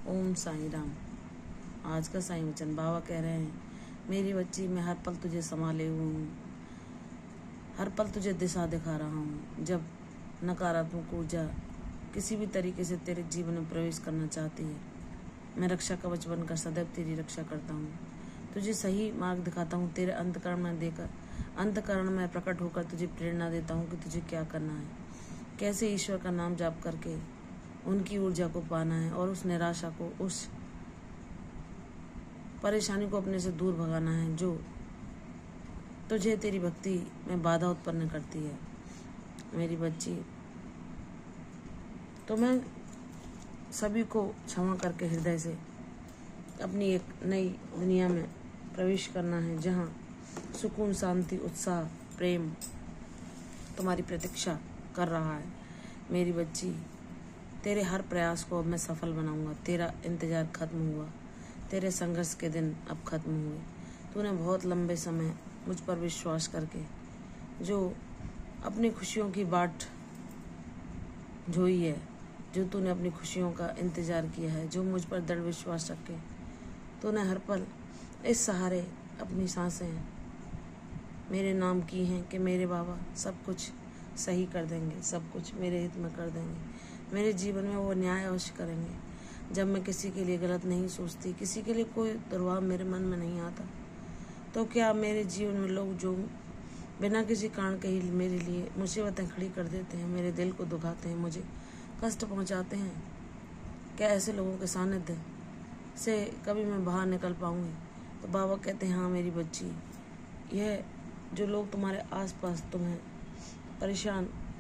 ओम साईं राम। आज का साईं वचन बाबा कह रहे हैं, मेरी बच्ची मैं हर पल तुझे संभाले हुए हूँ, हर पल तुझे दिशा दिखा रहा हूँ। जब नकारात्मक ऊर्जा किसी भी तरीके से तेरे जीवन में प्रवेश करना चाहती है, मैं रक्षा कवच बनकर सदैव तेरी रक्षा करता हूँ। तुझे सही मार्ग दिखाता हूँ, तेरे अंतःकरण में प्रकट होकर तुझे प्रेरणा देता हूँ कि तुझे क्या करना है, कैसे ईश्वर का नाम जाप करके उनकी ऊर्जा को पाना है और उस निराशा को, उस परेशानी को अपने से दूर भगाना है जो तुझे तेरी भक्ति में बाधा उत्पन्न करती है। मेरी बच्ची, तो मैं सभी को क्षमा करके हृदय से अपनी एक नई दुनिया में प्रवेश करना है, जहाँ सुकून, शांति, उत्साह, प्रेम तुम्हारी प्रतीक्षा कर रहा है। मेरी बच्ची, तेरे हर प्रयास को अब मैं सफल बनाऊंगा। तेरा इंतजार खत्म हुआ, तेरे संघर्ष के दिन अब खत्म हुए। तूने बहुत लंबे समय मुझ पर विश्वास करके जो अपनी खुशियों की बाट जोई है, जो तूने अपनी खुशियों का इंतजार किया है, जो मुझ पर दृढ़ विश्वास रख के तूने हर पल इस सहारे अपनी सांसें मेरे नाम की हैं कि मेरे बाबा सब कुछ सही कर देंगे, सब कुछ मेरे हित में कर देंगे, मेरे जीवन में वो न्याय अवश्य करेंगे। जब मैं किसी के लिए गलत नहीं सोचती, किसी के लिए कोई दुर्भाव मेरे मन में नहीं आता, तो क्या मेरे जीवन में लोग जो बिना किसी कारण के ही मेरे लिए मुसीबतें खड़ी कर देते हैं, मेरे दिल को दुखाते हैं, मुझे कष्ट पहुंचाते हैं, क्या ऐसे लोगों के सानिध्य से कभी मैं बाहर निकल पाऊंगी? तो बाबा कहते हैं, हाँ मेरी बच्ची, यह जो लोग तुम्हारे आसपास तुम्हें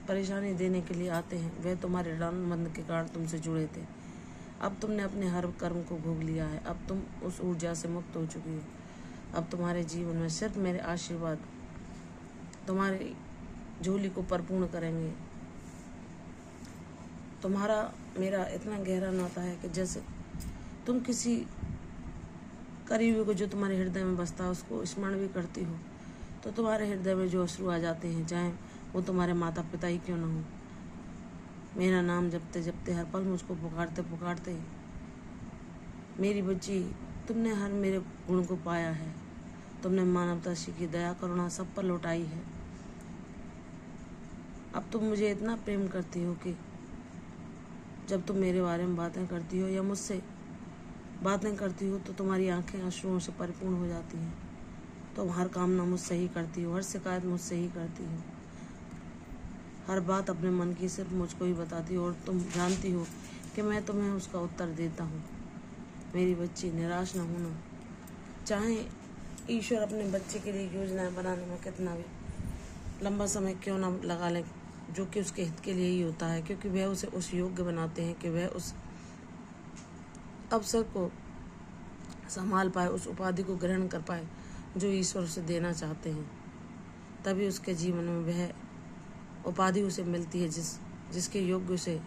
परेशानी देने के लिए आते हैं, वह तुम्हारे रणबंध के कारण तुमसे जुड़े थे। अब तुमने अपने हर कर्म को भोग लिया है, अब तुम उस ऊर्जा से मुक्त हो चुकी हो। अब तुम्हारे जीवन में सिर्फ मेरे आशीर्वाद तुम्हारी झोली को परिपूर्ण करेंगे। तुम्हारा मेरा इतना गहरा नाता है कि जैसे तुम किसी करीबी को जो तुम्हारे हृदय में बसता है उसको स्मरण भी करती हो, तो तुम्हारे हृदय में जो अश्रु आ जाते हैं, चाहे वो तुम्हारे माता पिता ही क्यों ना हो, मेरा नाम जपते जपते हर पल मुझको पुकारते पुकारते, मेरी बच्ची तुमने हर मेरे गुण को पाया है, तुमने मानवता सीखी, दया करुणा सब पर लौटाई है। अब तुम मुझे इतना प्रेम करती हो कि जब तुम मेरे बारे में बातें करती हो या मुझसे बातें करती हो तो तुम्हारी आंखें अश्रुओं से परिपूर्ण हो जाती हैं। तुम हर कामना मुझसे ही करती हो, हर शिकायत मुझसे ही करती हो, हर बात अपने मन की सिर्फ मुझको ही बताती हो, और तुम जानती हो कि मैं तुम्हें उसका उत्तर देता हूँ। मेरी बच्ची, निराश न होना। चाहे ईश्वर अपने बच्चे के लिए योजनाएं बनाने में कितना भी लंबा समय क्यों ना लगा ले, जो कि उसके हित के लिए ही होता है, क्योंकि वह उसे उस योग्य बनाते हैं कि वह उस अवसर को संभाल पाए, उस उपाधि को ग्रहण कर पाए जो ईश्वर उसे देना चाहते हैं। तभी उसके जीवन में वह उपाधि उसे मिलती है जिसके योग्य उसे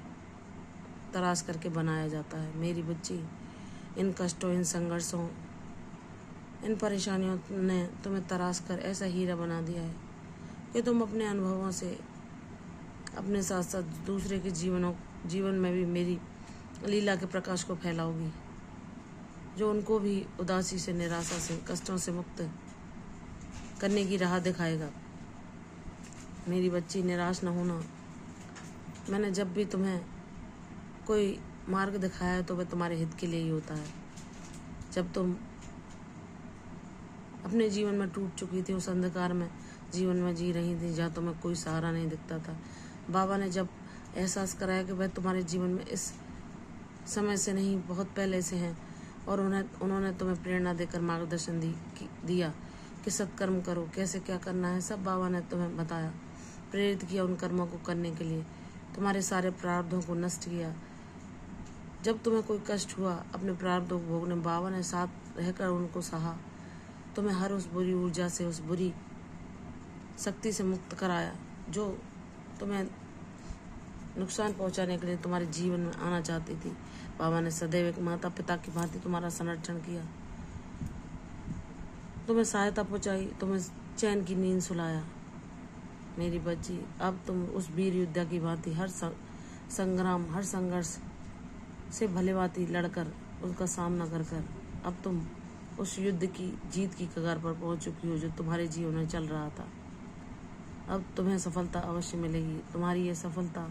तराश करके बनाया जाता है। मेरी बच्ची, इन कष्टों, इन संघर्षों, इन परेशानियों ने तुम्हें तराश कर ऐसा हीरा बना दिया है कि तुम अपने अनुभवों से अपने साथ साथ दूसरे के जीवन में भी मेरी लीला के प्रकाश को फैलाओगी, जो उनको भी उदासी से, निराशा से, कष्टों से मुक्त करने की राह दिखाएगा। मेरी बच्ची, निराश न होना। मैंने जब भी तुम्हें कोई मार्ग दिखाया है तो वह तुम्हारे हित के लिए ही होता है। जब तुम अपने जीवन में टूट चुकी थी, उस अंधकार में जीवन में जी रही थी जहाँ तुम्हें कोई सहारा नहीं दिखता था, बाबा ने जब एहसास कराया कि वह तुम्हारे जीवन में इस समय से नहीं, बहुत पहले से हैं, और उन्होंने तुम्हें प्रेरणा देकर मार्गदर्शन दिया कि सत्कर्म करो, कैसे क्या करना है, सब बाबा ने तुम्हें बताया, प्रेरित किया उन कर्मों को करने के लिए, तुम्हारे सारे प्रारब्धों को नष्ट किया। जब तुम्हें कोई कष्ट हुआ, अपने प्रारब्धों को भोगने बाबा ने साथ रहकर उनको सहा, तुम्हें हर उस बुरी ऊर्जा से, उस बुरी शक्ति से मुक्त कराया जो तुम्हें नुकसान पहुंचाने के लिए तुम्हारे जीवन में आना चाहती थी। बाबा ने सदैव एक माता पिता की भांति तुम्हारा संरक्षण किया, तुम्हें सहायता पहुंचाई, तुम्हें चैन की नींद सुलाया। मेरी बच्ची, अब तुम उस वीर योद्धा की भांति हर संग्राम, हर संघर्ष से भलीभांति लड़कर उसका सामना कर कर अब तुम उस युद्ध की जीत की कगार पर पहुंच चुकी हो जो तुम्हारे जीवन में चल रहा था। अब तुम्हें सफलता अवश्य मिलेगी। तुम्हारी ये सफलता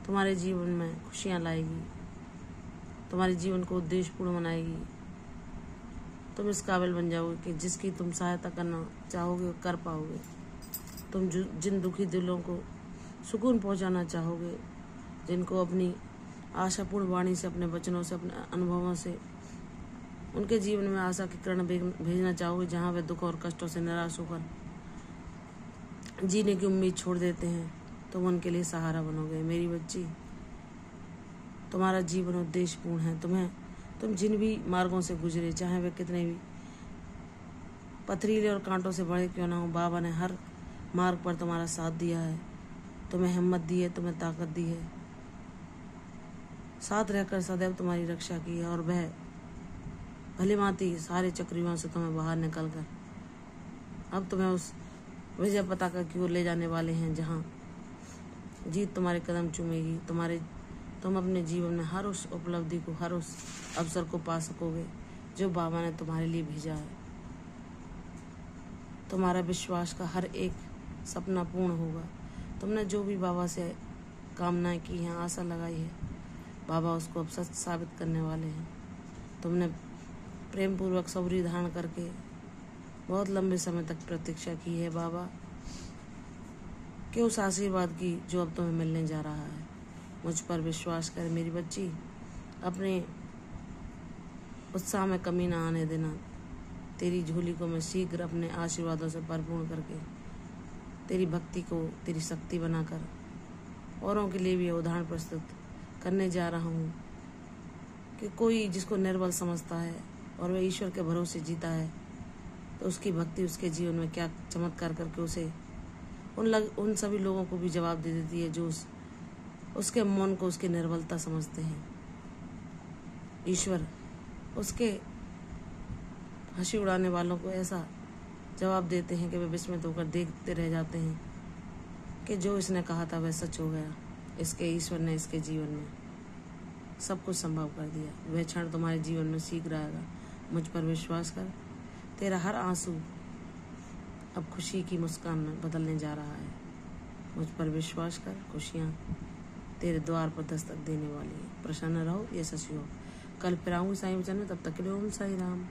तुम्हारे जीवन में खुशियां लाएगी, तुम्हारे जीवन को उद्देश्यपूर्ण बनाएगी। तुम इस काबिल बन जाओगे कि जिसकी तुम सहायता करना चाहोगे कर पाओगे। तुम जिन दुखी दिलों को सुकून पहुंचाना चाहोगे, जिनको अपनी आशापूर्ण वाणी से, अपने वचनों से, अपने अनुभवों से उनके जीवन में आशा की किरण भेजना चाहोगे, जहाँ वे दुख और कष्टों से निराश होकर जीने की उम्मीद छोड़ देते हैं, तुम उनके लिए सहारा बनोगे। मेरी बच्ची, तुम्हारा जीवन उद्देश्यपूर्ण है। तुम जिन भी मार्गों से गुजरे, चाहे वे कितने भी पथरीले और कांटों से बड़े क्यों ना हो, बाबा ने हर मार्ग पर तुम्हारा साथ दिया है, तुम्हें हिम्मत दी है, तुम्हें ताकत दी है, साथ रहकर सदैव तुम्हारी रक्षा की है। और वह भलीभांति सारे चक्रव्यूहों से तुम्हें बाहर निकल कर अब तुम्हें उस विजय पताका की ओर ले जाने वाले हैं, जहाँ जीत तुम्हारे कदम चूमेगी। तुम अपने जीवन में हर उस उपलब्धि को, हर उस अवसर को पा सकोगे जो बाबा ने तुम्हारे लिए भेजा है। तुम्हारा विश्वास का हर एक सपना पूर्ण होगा। तुमने जो भी बाबा से कामनाएं की हैं, आशा लगाई है, बाबा उसको अब सच साबित करने वाले हैं। तुमने प्रेम पूर्वक सबरी धारण करके बहुत लंबे समय तक प्रतीक्षा की है बाबा के उस आशीर्वाद की जो अब तुम्हें मिलने जा रहा है। मुझ पर विश्वास कर मेरी बच्ची, अपने उत्साह में कमी ना आने देना। तेरी झोली को मैं शीघ्र अपने आशीर्वादों से परिपूर्ण करके तेरी भक्ति को तेरी शक्ति बनाकर औरों के लिए भी उदाहरण प्रस्तुत करने जा रहा हूँ कि कोई जिसको निर्बल समझता है और वह ईश्वर के भरोसे जीता है, तो उसकी भक्ति उसके जीवन में क्या चमत्कार करके उसे उन सभी लोगों को भी जवाब दे देती है जो उसके मन को, उसकी निर्बलता समझते हैं। ईश्वर उसके हंसी उड़ाने वालों को ऐसा जवाब देते हैं कि वे विस्मित होकर देखते रह जाते हैं कि जो इसने कहा था वह सच हो गया। इसके ईश्वर ने इसके जीवन में सब कुछ संभव कर दिया। वह क्षण तुम्हारे जीवन में शीघ्र आएगा। मुझ पर विश्वास कर। तेरा हर आंसू अब खुशी की मुस्कान में बदलने जा रहा है। मुझ पर विश्वास कर। खुशियाँ तेरे द्वार पर दस्तक देने वाली है। प्रसन्न रहो, ये सच हो। कल फिर आऊंगी साईं वचन में, तब तक के लिए ओम साई राम।